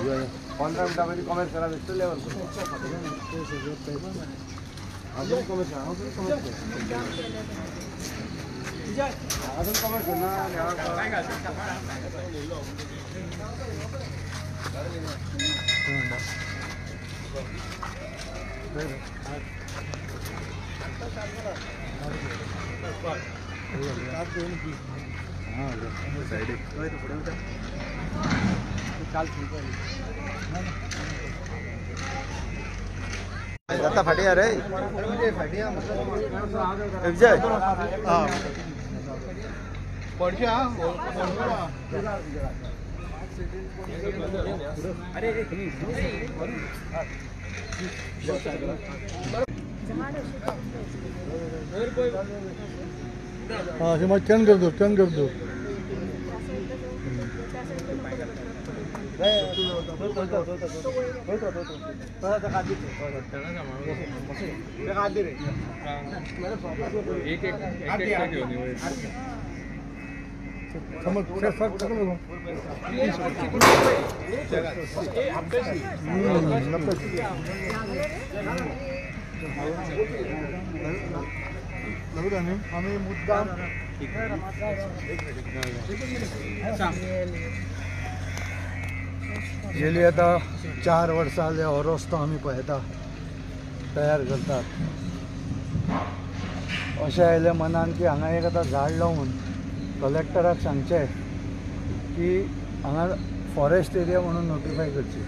15 मिनिटांमध्ये कमेंट करा next level अजून कमेंट आता फाटिया रे विजय हाँ पढ़िया हाँ जी मैं टर्न कर दो आम्ही मुद्दाम गेली आता 4 वर्सां जाले हो रस्तो आमी पळयता तयार करतात अशें आयलें मनान की हांगा एक आतां झाड लावून कलेक्टराक सांगचें की हांगा फॉरेस्ट एरिया म्हणून नोटिफाय करची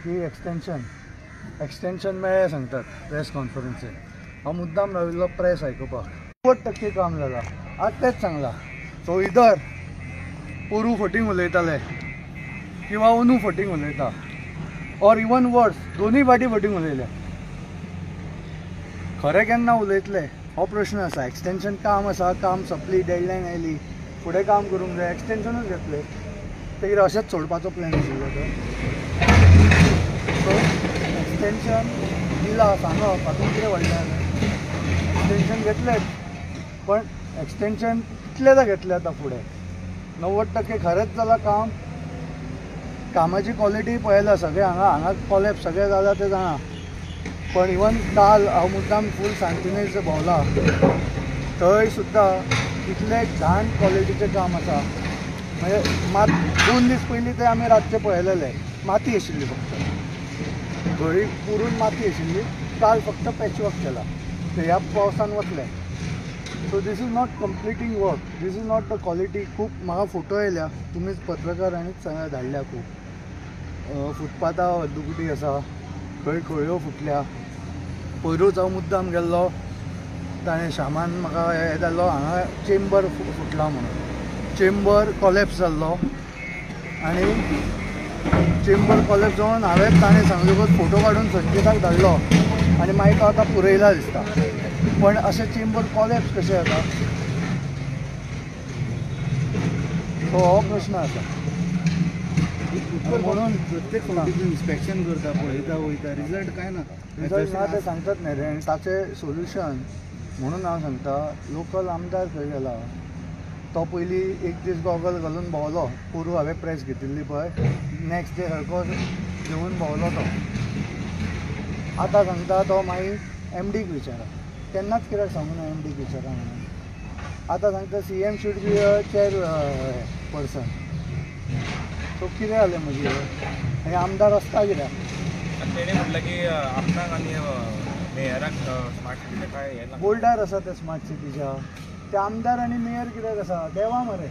की एक्सटेंशन मेळ्ळें सांगतात प्रेस कॉन्फरन्सीन हांव मुद्दाम राविल्लो प्रेस आयकुपाक 90% काम जालां आज तेच सांगलां सो इधर पोरू फटींग उलयताले किंवा अंदू फटींग उलयता ऑर इवन वर्स दोनूय फाटी फटींग उलयले खरें केन्ना उलयतले हो प्रश्न आसा एक्सटेंशन काम आसा काम सोंपली डेडलायन आयली फुडें काम करूंक जाय एक्सटेंशनूच घेतले ते अशेंच सोडपाचो प्लॅन आशिल्लो तो सो एक्सटेंशन दिला सांगप हातूंत कितें व्हडलें एक्सटेंशन घेतलेच पण एक्सटेंशन कितलेदा घेतले आतां फुडें 90% खरेंच जालां कामाची क्वॉलिटी पळयला सगळे हांगा कॉलेप सगळे जालां ते जाणा पण इवन काल हांव मुद्दाम फूल सांतिनेज भोंवला थंय सुद्दां कितले घाण क्वॉलिटीचें काम आसा म्हणजे मात 2 दीस पयलीं ते आमी रातचे पळयलेले माती आशिल्ली फक्त घरी पुरून माती आशिल्ली काल फक्त पॅचवर्क केला ते ह्या पावसान वतले so this is not completing work this is not the quality खूब म्हाका फोटो येयल्या तुमीच पत्रकार आनीच धाडल्या खूब फुटपाथा दुगडी आसा खंय खळयो फुटल्या पयरूच हांव मुद्दाम गेल्लो ताणें सामान म्हाका हें जाल्लो हांगा चेंबर फुटला म्हणून चेंबर कॉलेप्स जाल्लो आनी चेंबर कॉलेप्स जावन हांवें ताणें सांगलेकूच फोटो काडून संचिताक धाडलो आनी मागीर तो आतां पुरयला दिसता पण अशें चेंबर कॉलेप्स कशें जाता सो हो प्रश्न आसा म्हणून प्रत्येक फावटी इन्स्पेक्शन करता पळयता वयता रिजल्ट काय ना रिजल्ट ना ते सांगतात न्ही रे आनी ताचें सोल्युशन म्हणून हांव सांगता लोकल आमदार खंय गेला तो पयलीं एक दीस गॉगल घालून भोंवलो पोरू हांवें प्रेस घेतिल्ली पळय नॅक्स्ट डे सारको घेवन भोंवलो तो आतां सांगता तो मागीर एमडीक विचारा केन्नाच कित्याक सांगूं ना एमडीक विचारा म्हणून आतां सांगता CM should be chair person so कितें जालें म्हजी आनी आमदार आसता कित्याक तेणें म्हटलं की आपणाक आनी मेयराक स्मार्ट सिटीचे काय हें बोल्डार आसा ते स्मार्ट सिटीच्या ते आमदार आनी मेयर कित्याक आसा देवा मरे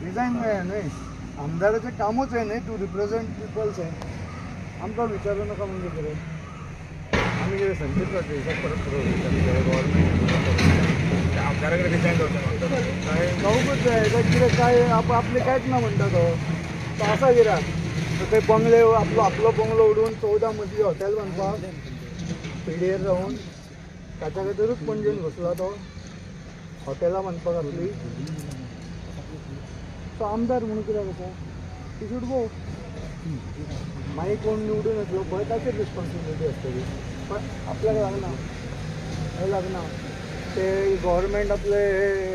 रिजायन मेळ्ळें न्हय आमदाराचें कामूच हें न्हय टू रिप्रेझेंट पिपल्स हें आमकां विचारूं नाका म्हणजे कितें आमी कितें संचित रावता परत गव्हर्मेंट आमदारा कडेन रिजायन करचें काय जावूंकच जाय कितें काय आपलें कांयच ना म्हणटा तो आसा कित्याक ते बंगले आपलो बंगलो उडोवन 14 मजली हॉटेल बांदपाक पिड्डेर रावन ताच्या खातीरूच पणजेन घुसला तो हॉटेलां बांदपाक आपली सो आमदार म्हणून कित्याक आसा ती शूड गो मागीर कोण निवडून येतलो पळय ताचेर रिस्पॉन्सिबिलिटी आसतली पण आपल्याक लागना ते गव्हर्मेंट आपले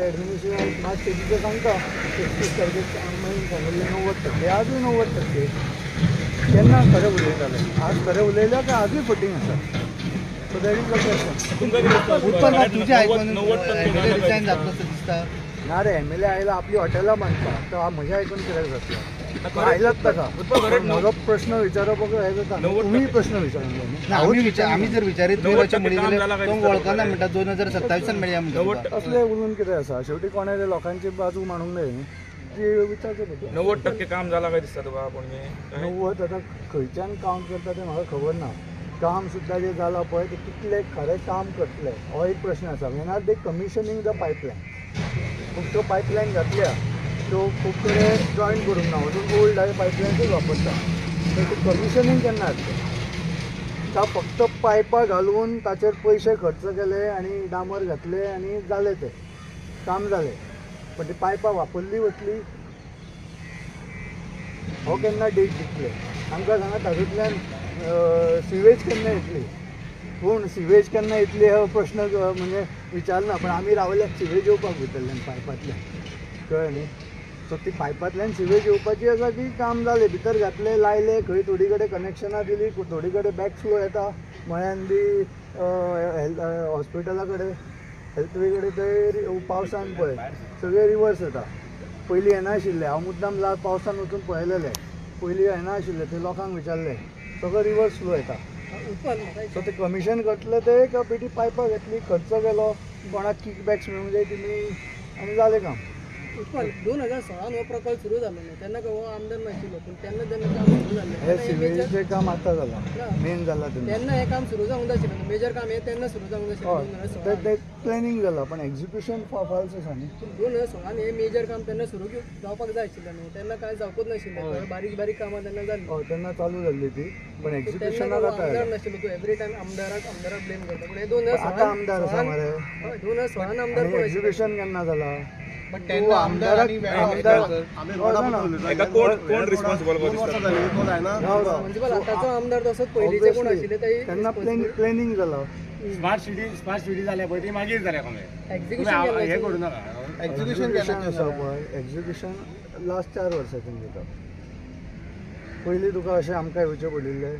एडमिनिस्ट्रेशन स्मार्ट सिटीचे सांगता 31 तारखेक मागीर सांगिल्लें 90% आजूय 90% केन्ना खरें उलयताले आज खरें उलयल्या काय आजूय फटींग आसा so that is the question. तुमकां कितें दिसता? उत्पन्न तुझे आयकून 90% रिजायन जातलो असं दिसता. ना रे एम एल ए आयला आपली हॉटेलां बांदता तर म्हजें आयकून कित्याक जातलें आयलाच ताका म्हजो प्रश्न विचारप हें जाता तुमी प्रश्न विचारूंक जाय न्ही. ना, आम्ही जर विचारीत अशें म्हणले जाल्यार तो वळखना म्हणटा 2027 मेळया म्हणटा. असले उलोवन कितें आसा शेवटी कोणें लोकांची बाजू मांडूंक जाय न्ही ती विचारचें पडटा. 90% काम जाला काय दिसता तुका पणजे? 90 आतां खंयच्यान कावंट करता तें म्हाका खबर ना. काम सुद्दां जें जालां पळय तें कितलें खरें काम करतले हो एक प्रश्न आसा. When are they commissioning the pipeline खूब त्यो पायपलायन घातल्या त्यो खूब कडेन जॉयन करूंक ना वचून ओल्ड आहे पायपलायनूच वापरता तर ती कमिशनींग केन्ना जातलें का फक्त पायपां घालून ताचेर पयशे खर्च केले आनी डांबर घातले आनी जालें तें काम जालें पण ती पायपां वापरली वतली हो केन्ना डेट दितले आमकां सांगात तातूंतल्यान सिवेज केन्ना येतली पूण सिवेज केन्ना येतली हो प्रश्न म्हणजे विचारना पण आमी रावल्यात सिवेज येवपाक भितरल्यान पायपांतल्यान कळ्ळें न्ही. सो ती पायपांतल्यान सिवेज येवपाची आसा की काम जालें भितर घातले लायले खंय थोडी कडेन कनेक्शनां दिली थोडी कडेन बॅक फ्लो येता मळ्यान बी हॉस्पिटला कडेन हेल्थवे कडेन थंय पावसान पळय सगळें रिवर्स येता. पयलीं येना आशिल्लें हांव मुद्दाम पावसान वचून पळयलेलें पयलीं येना आशिल्लें ते लोकांक विचारलें सगळो रिवर्स फ्लो येता. सो ते कमिशन करतले ते का बेटी पायपां घेतली खर्च केलो कोणाक किकबॅक्स मेळूंक जाय तुमी आनी जालें काम. 2016 हो प्रकल्प सुरू झालो नाही त्यांना हो आमदार नाशिल्लो पण त्यांना काम सुरू झालं हे सिव्हिलचें काम आतां जालां मेन जालां त्यांना हे काम सुरू जावंक नाशिल्लें मेजर काम हे तेन्ना सुरू जावंक नाशिल्लें. ते प्लॅनिंग जालां पण एक्झिक्युशन फॉल्स आसा न्ही. 2016 हे मेजर काम त्यांना सुरू जावपाक जाय आशिल्लें न्हू तेन्ना काय जावपूच नाशिल्लें बारीक बारीक कामां तेन्ना जाली तेन्ना चालू जाल्ली ती पण एक्झिक्युशनाक आमदार नाशिल्लो तूं एवरी टायम आमदाराक ब्लेम करता पण हे 2016 आतां आमदार आसा मरे 2016 आमदार कोण एक्झिक्युशन केन्ना जालां एका कोण रिस्पॉन्सिबल म्युनिसिपल आतांचो आमदार तसोच पयलींचे कोण आशिल्ले तेन्ना प्लॅनिंग जालां. स्मार्ट सिटी जाल्या पळय ती मागीर जाल्या एक्झिक्युशन हे करूं नाका. एक्झिक्युशन आसा पळय एक्झिक्युशन लास्ट 4 वर्सांच्यान जाता. पयलीं तुका अशें आमकां येवचें पडिल्लें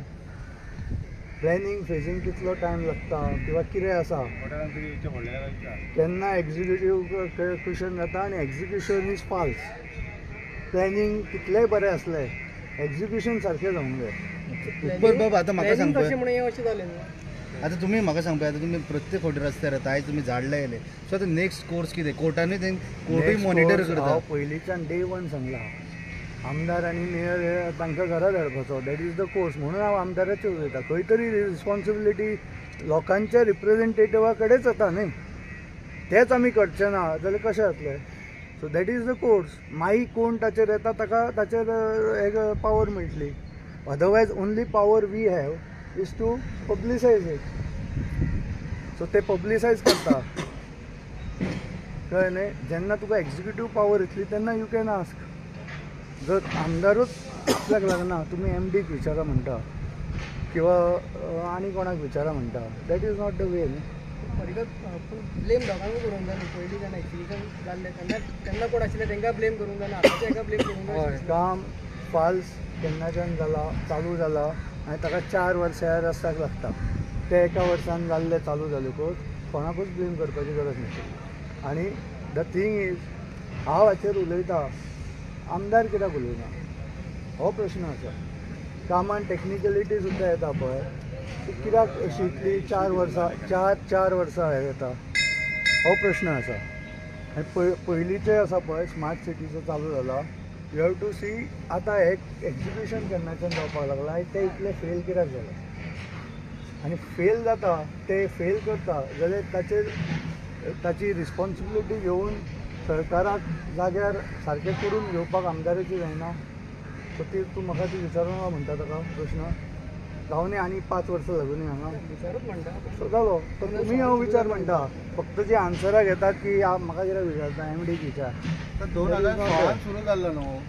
प्लॅनिंग फेजींग कितलो टायम लागता किंवा कितें आसा केन्ना एक्झिक्युशन जाता आनी एक्झिक्युशन इज फाल्स. प्लॅनिंग कितलेंय बरें आसलें एक्झिक्युशन सारकें जावंक जाय. बाबा आतां म्हाका सांग कशें म्हणून हे अशें जालें न्हू. आतां तुमी म्हाका सांगपा आतां तुमी प्रत्येक फावटी रस्त्यार येता आयज तुमी झाड लायले सो आतां नेक्स्ट कोर्स कितें कोर्टानूय कोर्टूय मॉनिटर करता. हांव पयलींच्यान डे 1 सांगलां आमदार आनी मेयर तांकां घरा धाडपाचो दॅट इज द कोर्स म्हणून हांव आमदाराचेर उलयतां. खंय तरी रिस्पॉन्सिबिलिटी लोकांच्या रिप्रेझेंटेटिव्हा कडेच येता न्ही तेच आमी करचे ना जाल्यार कशें जातलें. So that is the course मागीर कोण ताचेर येता ताका ताचेर एक पावर मेळटली. Otherwise only power we have is to publicise it. So ते पब्लिसायज करता कळ्ळें न्ही. जेन्ना तुका एक्झिक्युटीव पावर येतली तेन्ना यू कॅन आस्क. जर आमदारूच आपल्याक लागना तुमी MDक विचारा म्हणटा किंवा आनी कोणाक विचारा म्हणटा that is not the way न्ही. ब्लेम दोगांकूय करूंक जाय न्हू. पयलीं जेन्ना एक्झिक्युशन जाल्लें तेन्ना कोण आशिल्ले तांकां ब्लेम करूंक जायना आतांच्या हाका ब्लेम करूंक जाय. काम फाल्स केन्नाच्यान जाला चालू जाला आनी ताका 4 वर्सां ह्या रस्त्याक लागता. ते एका वर्सान जाल्ले चालू जालेकूच कोणाकूच ब्लेम करपाची गरज नाशिल्ली. आनी द थिंग इज हांव हाचेर उलयतां आमदार कित्याक उलयना हो प्रश्न आसा. कामान टेक्निकलिटी सुद्दां येता पळय ती कित्याक अशी इतली 4 वर्सां हे येता हो प्रश्न आसा. आनी पयलींचें आसा पळय स्मार्ट सिटीचो चालू जाला यू हॅव टू सी आतां हे एक्झिक्युशन केन्नाच्यान जावपाक लागला आनी ते इतले फेल कित्याक जाले. आनी फेल जाता ते फेल करता जाल्यार ताची रिस्पॉन्सिबिलिटी घेवन सरकाराक जाग्यार सारकें करून घेवपाक आमदाराची जायना. सो ती तूं म्हाका ती विचारूंक म्हणटा ताका प्रश्न जावनी आनी 5 वर्सां लागून हांगा विचारूच म्हणटा सो जालो तर तुमी हांव विचार म्हणटा फक्त जी आन्सरां घेतात की म्हाका कित्याक विचारता MDक विचार. 2016 सुरू जाल्लो न्हू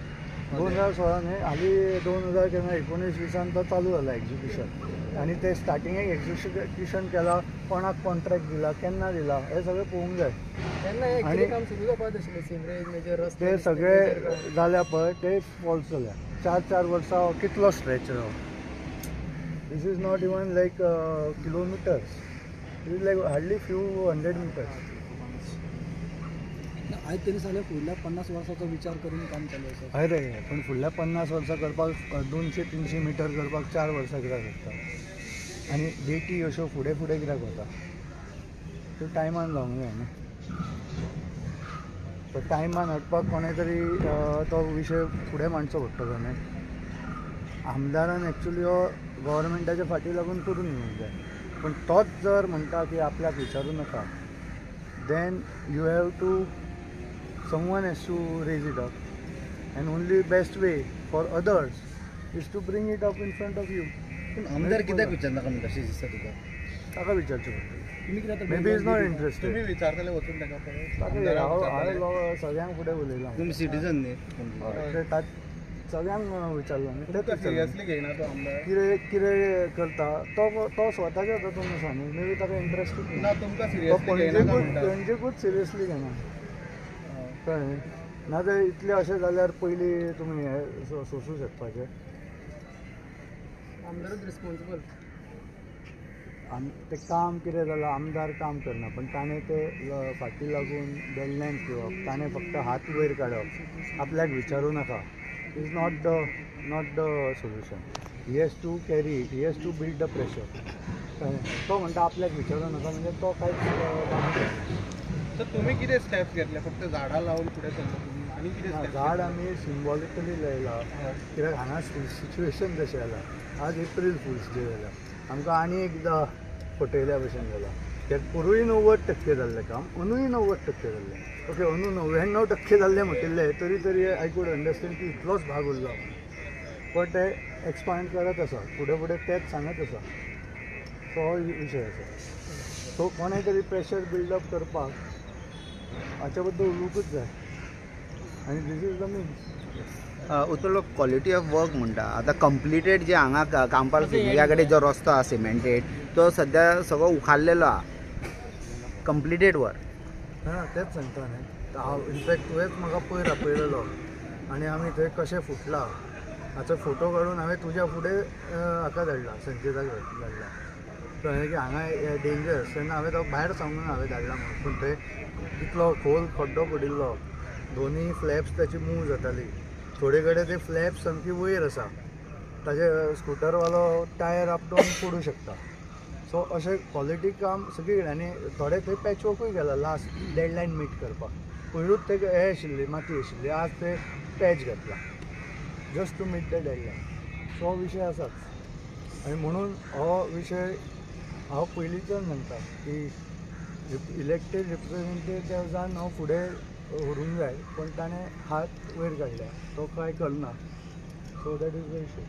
2016 न्ही हालीं 2019-20 तो चालू जाला एक्झिक्युशन आनी ते स्टार्टिंगेक एक्झिक्युशन केला कोणाक कॉन्ट्रॅक्ट दिला केन्ना दिला हें सगळें पळोवंक जाय. तेन्ना हे काम सुरू जावपाक आशिल्लें सिवरेज मेजर रस्ते ते सगळे जाल्या पळय ते फॉल्स जाल्या. 4 वर्सां कितलो stretch Rao. This is not even like kilometers. This is like hardly few 100 meters. आज तरी सांगले फुडल्या 50 वर्सांचो विचार करून काम चालू आसा. हय रे, पण फुडल्या 50 वर्सां करपाक 200-300 मिटर करपाक 4 वर्सां कित्याक लागता. आनी डेटी अश्यो फुडें फुडें कित्याक वता. त्यो टायमान जावंक जाय न्ही. तो टायमान हाडपाक कोणें तरी तो विशय फुडें मांडचो पडटलो न्ही. आमदारान एक्चुली हो गव्हर्मेंटाच्या फाटीं लागून करून येवंक जाय. पण तोच जर म्हणटा की आपल्याक विचारूं नाका, then you have to someone has to raise it up, and only best way for others is to bring it up in front of you. पण आमदार कित्याक विचारना का कशी दिसता तुका? ताका विचारचें पडटलें. तुम्ही कितें may be is not interested. तुम्ही विचारतले वचून ताका पळय. हांवें सगळ्यांक फुडें उलयलां. तुम्ही सिटीजन न्ही. सगळ्यांक विचारलो न्ही. तेच विचारलें. सिरियसली घेयना तो आमदार. कितें करता तो स्वताच्या हातांतून आसा न्ही. मे बी ताका इंटरेस्टूच ना तुमकां तो सिरियसली घेयना का म्हणटा. पणजेकूच सिरियसली घेना. कळ्ळें. ना तर इतलें अशें जाल्यार पयलीं तुमी हें सोंसूं शकपाचें. आमदारूच रिस्पॉन्सिबल. तें काम कितें जालां, आमदार काम करना, पण ताणें ते फाटीं लागून डेडलायन घेवप, ताणें फक्त हात वयर काडप, आपल्याक विचारूं नाका, is not the solution. He has to carry, he has to build the pressure. तो म्हणटा आपल्याक विचारूं नाका, म्हणजे तो कांयच काम करना. तर तुम्ही किती स्टेप्स घेतले? फक्त झाडां लावून फुडें सरले तुम्ही आणि किती steps झाड घेतले? आमी सिम्बॉलिकली लायला, कित्याक हांगा सिच्युएशन जशें जाला. आज एप्रील फुल्स डे जाला, आमकां आनी एकदां फटयल्या भशेन जाला. त्यात पुरूय 90% जाल्लें काम, अंदूय 90% जाल्लें. ओके, अंदू 99% जाल्लें म्हटिल्लें तरी आय कूड अंडरस्टँड की इतलोच भाग उरलो. पण ते एक्सपांड करत आसा, फुडें फुडें तेच सांगत आसा. तो विशय आसा. सो कोणें तरी प्रेशर बिल्डअप करपाक हाच्या बद्दल उलोवंकूच जाय. आनी दीस इज द मीन्स. उतलो क्वॉलिटी ऑफ वर्क म्हणटा. आतां कंप्लिटेड जे हांगा कांपाल ह्या कडेन जो रस्तो आसा सिमेंटेड, तो सद्या सगळो उखाल्लेलो आहा. Completed work. हां, तेच सांगता न्ही. हांव इनफॅक्ट तुवेंच म्हाका पयर आपयलेलो आनी आमी थंय कशें फुटला हाचो फोटो काडून हांवें तुज्या फुडें हाका धाडला, संकेताक धाडला. कळ्ळें की हांगा डेंजरस. तेन्ना हांवें तो भायर सांगून हांवें धाडला म्हणून. पूण थंय इतलो खोल खड्डो पडिल्लो, दोनी फ्लॅप्स ताची मूव जाताली. थोडे कडेन ते फ्लॅप्स सामकी वयर आसा, ताजे स्कुटरवालो टायर अप डावन पडूं शकता. सो अशें क्वॉलिटी काम सगळी कडेन. आनी थोडे थंय पॅचवर्कूय गेला लास्ट डेडलायन मीट करपाक. पयरूच ते हे आशिल्ली, माती आशिल्ली, आज ते पॅच घातला just to meet the deadline. So विशय आसाच. आनी म्हणून हो विशय हांव पयलींच्यान सांगता की इलेक्टेड रिप्रेझेंटेटिव्ह जावन हांव फुडें व्हरूंक जाय, पण ताणें हात वयर काडल्या, तो कांय करना. So that is the issue.